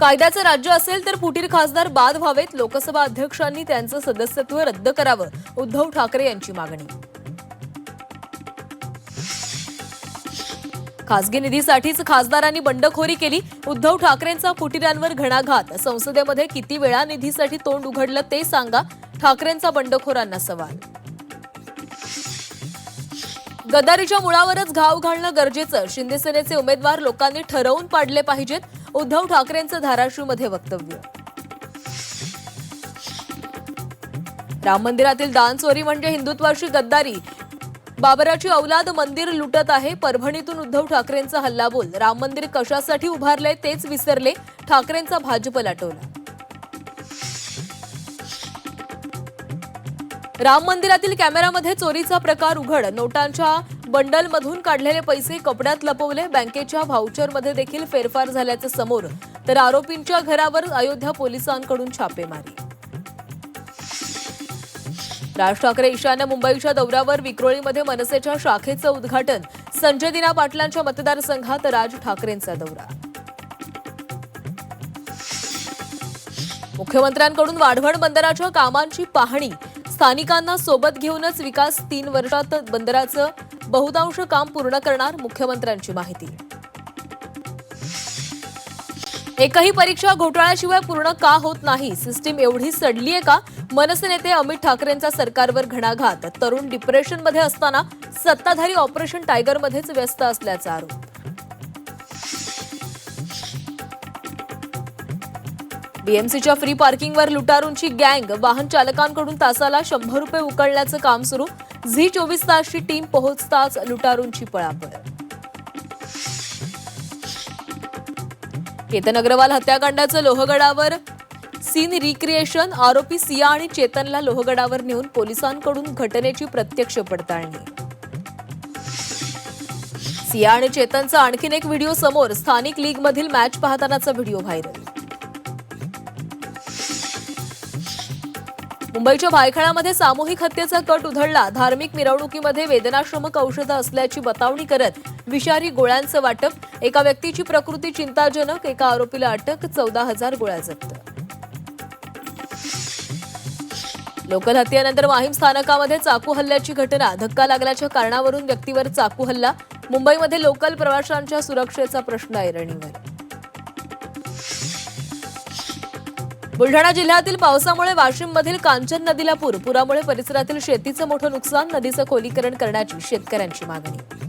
कायद्याचं राज्य असेल तर फुटीर खासदार बाद व्हावेत. लोकसभा अध्यक्षांनी त्यांचं सदस्यत्व रद्द करावं. उद्धव ठाकरे यांची मागणी. खासगी निधीसाठीच खासदारांनी बंडखोरी केली. उद्धव ठाकरेंचा फुटीरांवर घणाघात. संसदेमध्ये किती वेळा निधीसाठी तोंड उघडलं ते सांगा. ठाकरेंचा बंडखोरांना सवाल. गद्दारीच्या मुळावरच घाव घालणं गरजेचं. शिंदेसेनेचे उमेदवार लोकांनी ठरवून पाडले पाहिजेत. उद्धव ठाकरेंचं धाराशिवमध्ये वक्तव्य. राम मंदिरातील दान चोरी म्हणजे हिंदुत्वाशी गद्दारी. बाबराची औलाद मंदिर लुटत आहे. परभणीतून उद्धव ठाकरेंचा हल्लाबोल. राम मंदिर कशासाठी उभारले तेच विसरले. ठाकरेंचा भाजपला टोला. राम मंदिरातील कॅमेरामध्ये चोरीचा प्रकार उघड. नोटांच्या बंडलमधून काढलेले पैसे कपड्यात लपवले. बँकेच्या व्हाउचरमध्ये देखील फेरफार झाल्याचं समोर. तर आरोपींच्या घरावर अयोध्या पोलिसांकडून छापेमारी. राज ठाकरे ईशान्य मुंबईच्या दौऱ्यावर. विक्रोळीमध्ये मनसेच्या शाखेचं उद्घाटन. संजय दिना पाटलांच्या मतदारसंघात राज ठाकरेंचा दौरा. मुख्यमंत्र्यांकडून वाढवण बंदराच्या कामांची पाहणी. स्थानिकांना सोबत घेऊनच विकास. 3 वर्षात बंदराचं बहुतांश काम पूर्ण करणार. मुख्यमंत्र्यांची माहिती. एकही परीक्षा घोटाळ्याशिवाय पूर्ण का होत नाही? सिस्टीम एवढी सडलीये का? मनसे नेते अमित ठाकरेंचा सरकारवर घणाघात. तरुण डिप्रेशनमध्ये असताना सत्ताधारी ऑपरेशन टायगरमध्येच व्यस्त असल्याचा आरोप. बीएमसीच्या फ्री पार्किंगवर लुटारूंची गँग. वाहन चालकांकडून तासाला 100 रुपये उकळण्याचं काम सुरू. झी 24 तासची टीम पोहोचताच लुटारूंची पळापळ. केतन अग्रवाल हत्याकांडाचं लोहगडावर सीन रिक्रिएशन. आरोपी सिया आणि चेतनला लोहगडावर नेऊन पोलिसांकडून घटनेची प्रत्यक्ष पडताळणी. सिया आणि चेतनचा आणखीन एक व्हिडिओ समोर. स्थानिक लीगमधील मॅच पाहतानाचा व्हिडिओ व्हायरल. मुंबईच्या भायखळ्यामध्ये सामूहिक हत्येचा कट उधळला. धार्मिक मिरवणुकीमध्ये वेदनाश्रमक औषधं असल्याची बतावणी करत विषारी गोळ्यांचं वाटप. एका व्यक्तीची प्रकृती चिंताजनक. एका आरोपीला अटक. 14,000 गोळ्या जप्त. लोकल हत्येनंतर माहीम स्थानकामध्ये चाकू हल्ल्याची घटना. धक्का लागल्याच्या कारणावरून व्यक्तीवर चाकू हल्ला. मुंबईमध्ये लोकल प्रवाशांच्या सुरक्षेचा प्रश्न ऐरणीवर. बुलढाणा जिल्ह्यातील पावसामुळे वाशिममधील कांचन नदीला पूर. पुरामुळे परिसरातील शेतीचं मोठं नुकसान. नदीचं खोलीकरण करण्याची शेतकऱ्यांची मागणी.